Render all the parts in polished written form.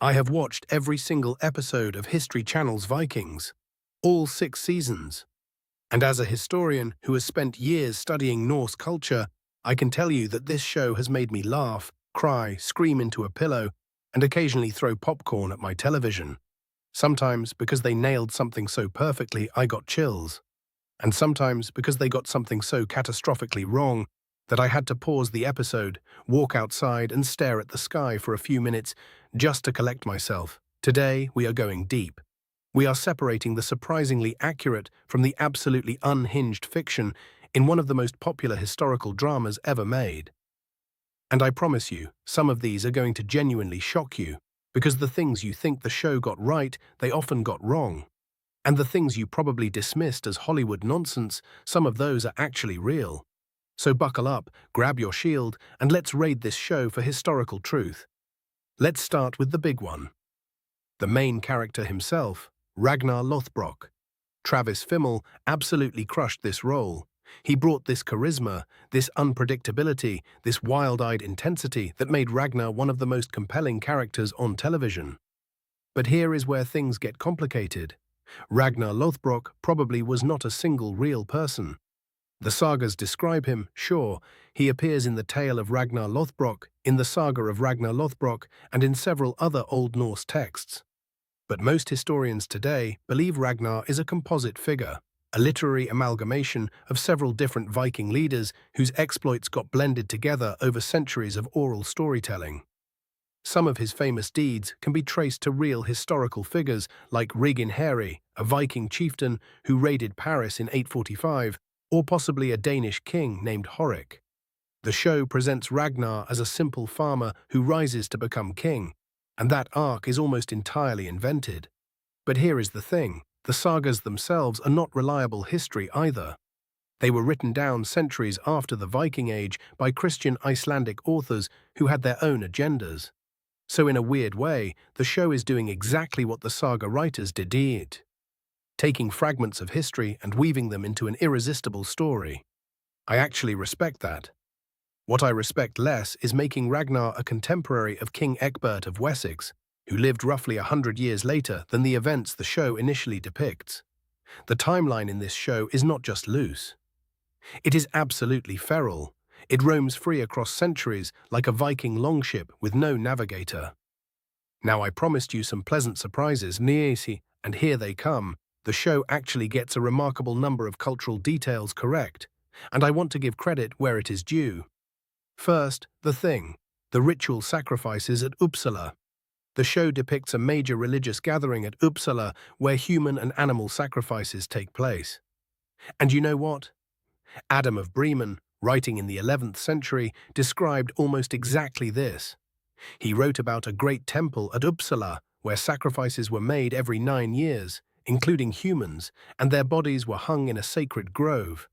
I have watched every single episode of History Channel's Vikings, all 6 seasons. And as a historian who has spent years studying Norse culture, I can tell you that this show has made me laugh, cry, scream into a pillow, and occasionally throw popcorn at my television. Sometimes because they nailed something so perfectly I got chills, and sometimes because they got something so catastrophically wrong that I had to pause the episode, walk outside and stare at the sky for a few minutes just to collect myself. Today, we are going deep. We are separating the surprisingly accurate from the absolutely unhinged fiction in one of the most popular historical dramas ever made. And I promise you, some of these are going to genuinely shock you, because the things you think the show got right, they often got wrong. And the things you probably dismissed as Hollywood nonsense, some of those are actually real. So buckle up, grab your shield, and let's raid this show for historical truth. Let's start with the big one. The main character himself, Ragnar Lothbrok. Travis Fimmel absolutely crushed this role. He brought this charisma, this unpredictability, this wild-eyed intensity that made Ragnar one of the most compelling characters on television. But here is where things get complicated. Ragnar Lothbrok probably was not a single real person. The sagas describe him, sure. He appears in the tale of Ragnar Lothbrok, in the saga of Ragnar Lothbrok, and in several other Old Norse texts. But most historians today believe Ragnar is a composite figure, a literary amalgamation of several different Viking leaders whose exploits got blended together over centuries of oral storytelling. Some of his famous deeds can be traced to real historical figures like Ragnar, a Viking chieftain who raided Paris in 845, or possibly a Danish king named Horik. The show presents Ragnar as a simple farmer who rises to become king, and that arc is almost entirely invented. But here is the thing, the sagas themselves are not reliable history either. They were written down centuries after the Viking Age by Christian Icelandic authors who had their own agendas. So in a weird way, the show is doing exactly what the saga writers did, taking fragments of history and weaving them into an irresistible story. I actually respect that. What I respect less is making Ragnar a contemporary of King Ecgbert of Wessex, who lived roughly 100 years later than the events the show initially depicts. The timeline in this show is not just loose. It is absolutely feral. It roams free across centuries like a Viking longship with no navigator. Now I promised you some pleasant surprises, and here they come. The show actually gets a remarkable number of cultural details correct, and I want to give credit where it is due. First, the ritual sacrifices at Uppsala. The show depicts a major religious gathering at Uppsala where human and animal sacrifices take place. And you know what? Adam of Bremen, writing in the 11th century, described almost exactly this. He wrote about a great temple at Uppsala where sacrifices were made every 9 years, including humans, and their bodies were hung in a sacred grove.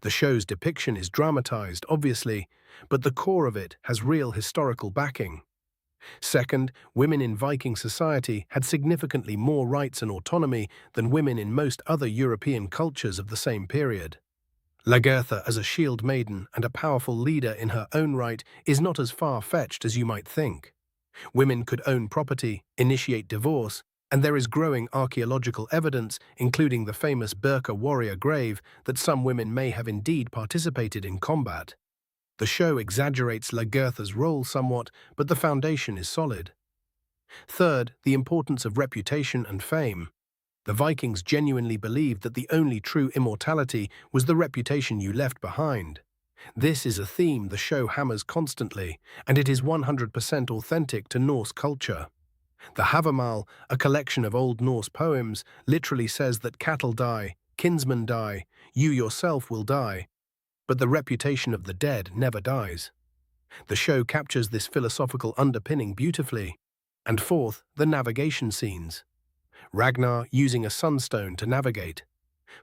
The show's depiction is dramatized, obviously, but the core of it has real historical backing. Second, women in Viking society had significantly more rights and autonomy than women in most other European cultures of the same period. Lagertha as a shield maiden and a powerful leader in her own right is not as far-fetched as you might think. Women could own property, initiate divorce, and there is growing archaeological evidence, including the famous Birka warrior grave, that some women may have indeed participated in combat. The show exaggerates Lagertha's role somewhat, but the foundation is solid. Third, the importance of reputation and fame. The Vikings genuinely believed that the only true immortality was the reputation you left behind. This is a theme the show hammers constantly, and it is 100% authentic to Norse culture. The Havamal, a collection of Old Norse poems, literally says that cattle die, kinsmen die, you yourself will die, but the reputation of the dead never dies. The show captures this philosophical underpinning beautifully. And fourth, the navigation scenes. Ragnar using a sunstone to navigate.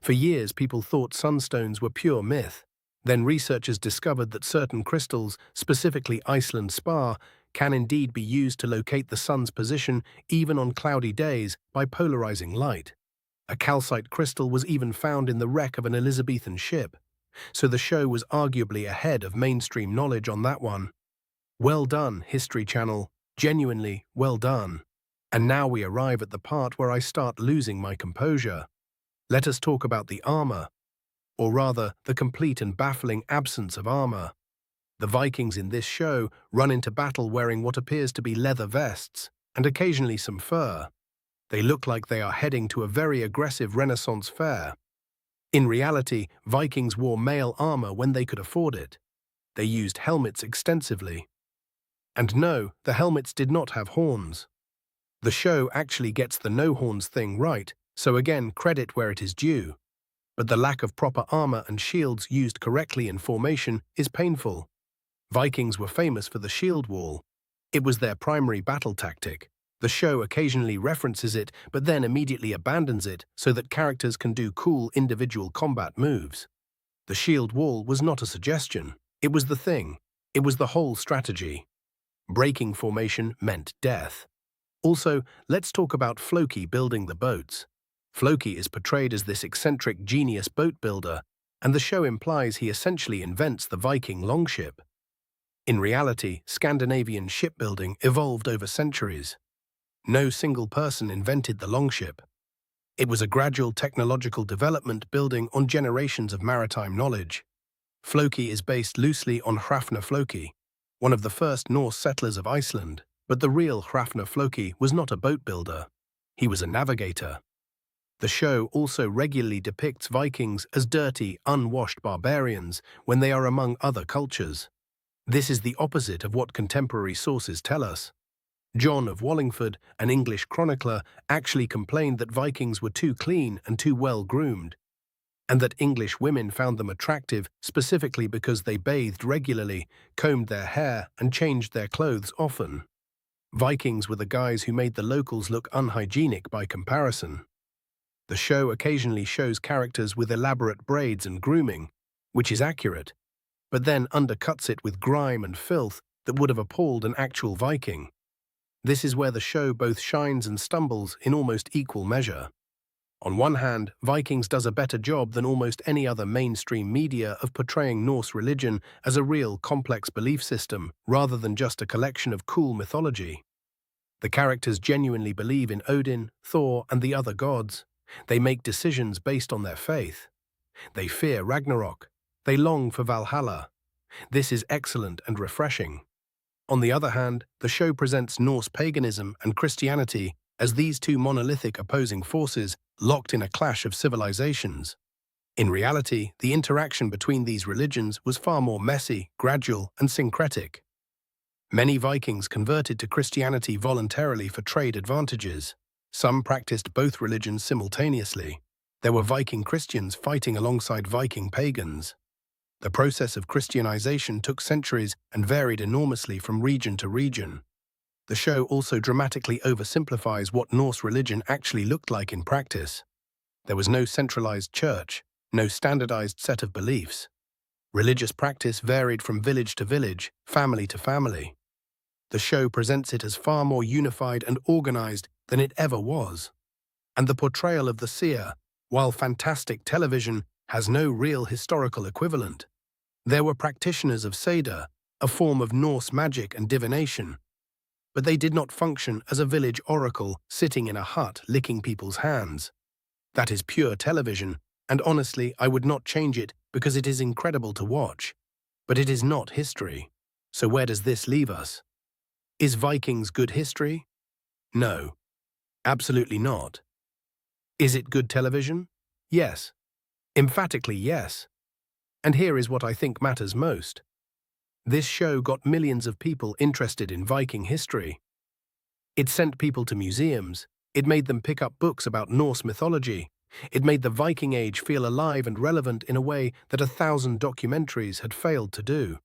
For years, people thought sunstones were pure myth. Then researchers discovered that certain crystals, specifically Iceland spar, can indeed be used to locate the sun's position even on cloudy days by polarizing light. A calcite crystal was even found in the wreck of an Elizabethan ship, so the show was arguably ahead of mainstream knowledge on that one. Well done, History Channel. Genuinely well done. And now we arrive at the part where I start losing my composure. Let us talk about the armor, or rather, the complete and baffling absence of armor. The Vikings in this show run into battle wearing what appears to be leather vests, and occasionally some fur. They look like they are heading to a very aggressive Renaissance fair. In reality, Vikings wore mail armor when they could afford it. They used helmets extensively. And no, the helmets did not have horns. The show actually gets the no horns thing right, so again, credit where it is due. But the lack of proper armor and shields used correctly in formation is painful. Vikings were famous for the shield wall. It was their primary battle tactic. The show occasionally references it, but then immediately abandons it so that characters can do cool individual combat moves. The shield wall was not a suggestion. It was the thing. It was the whole strategy. Breaking formation meant death. Also, let's talk about Floki building the boats. Floki is portrayed as this eccentric genius boat builder, and the show implies he essentially invents the Viking longship. In reality, Scandinavian shipbuilding evolved over centuries. No single person invented the longship. It was a gradual technological development building on generations of maritime knowledge. Floki is based loosely on Hrafnar Floki, one of the first Norse settlers of Iceland, but the real Hrafnar Floki was not a boat builder. He was a navigator. The show also regularly depicts Vikings as dirty, unwashed barbarians when they are among other cultures. This is the opposite of what contemporary sources tell us. John of Wallingford, an English chronicler, actually complained that Vikings were too clean and too well groomed, and that English women found them attractive specifically because they bathed regularly, combed their hair, and changed their clothes often. Vikings were the guys who made the locals look unhygienic by comparison. The show occasionally shows characters with elaborate braids and grooming, which is accurate, but then undercuts it with grime and filth that would have appalled an actual Viking. This is where the show both shines and stumbles in almost equal measure. On one hand, Vikings does a better job than almost any other mainstream media of portraying Norse religion as a real complex belief system rather than just a collection of cool mythology. The characters genuinely believe in Odin, Thor, and the other gods. They make decisions based on their faith. They fear Ragnarok. They long for Valhalla. This is excellent and refreshing. On the other hand, the show presents Norse paganism and Christianity as these two monolithic opposing forces locked in a clash of civilizations. In reality, the interaction between these religions was far more messy, gradual, and syncretic. Many Vikings converted to Christianity voluntarily for trade advantages. Some practiced both religions simultaneously. There were Viking Christians fighting alongside Viking pagans. The process of Christianization took centuries and varied enormously from region to region. The show also dramatically oversimplifies what Norse religion actually looked like in practice. There was no centralized church, no standardized set of beliefs. Religious practice varied from village to village, family to family. The show presents it as far more unified and organized than it ever was. And the portrayal of the seer, while fantastic television, has no real historical equivalent. There were practitioners of Seder, a form of Norse magic and divination, but they did not function as a village oracle sitting in a hut licking people's hands. That is pure television, and honestly, I would not change it because it is incredible to watch. But it is not history. So where does this leave us? Is Vikings good history? No. Absolutely not. Is it good television? Yes. Emphatically yes. And here is what I think matters most. This show got millions of people interested in Viking history. It sent people to museums. It made them pick up books about Norse mythology. It made the Viking Age feel alive and relevant in a way that 1,000 documentaries had failed to do.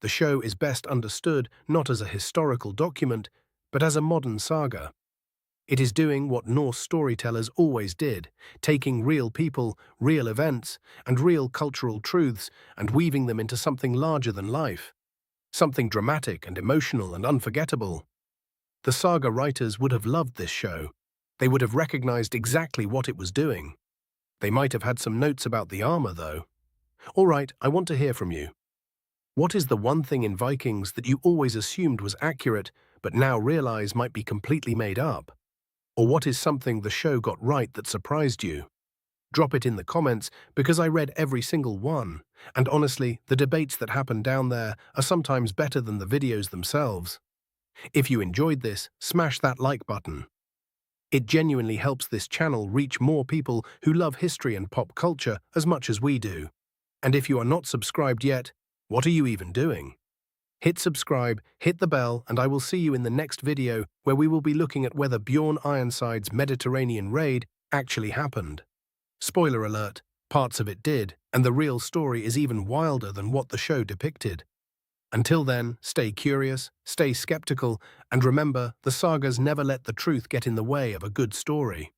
The show is best understood not as a historical document, but as a modern saga. It is doing what Norse storytellers always did, taking real people, real events, and real cultural truths and weaving them into something larger than life. Something dramatic and emotional and unforgettable. The saga writers would have loved this show. They would have recognized exactly what it was doing. They might have had some notes about the armor, though. All right, I want to hear from you. What is the one thing in Vikings that you always assumed was accurate, but now realize might be completely made up? Or what is something the show got right that surprised you? Drop it in the comments because I read every single one. And honestly, the debates that happen down there are sometimes better than the videos themselves. If you enjoyed this, smash that like button. It genuinely helps this channel reach more people who love history and pop culture as much as we do. And if you are not subscribed yet, what are you even doing? Hit subscribe, hit the bell, and I will see you in the next video where we will be looking at whether Bjorn Ironside's Mediterranean raid actually happened. Spoiler alert, parts of it did, and the real story is even wilder than what the show depicted. Until then, stay curious, stay skeptical, and remember, the sagas never let the truth get in the way of a good story.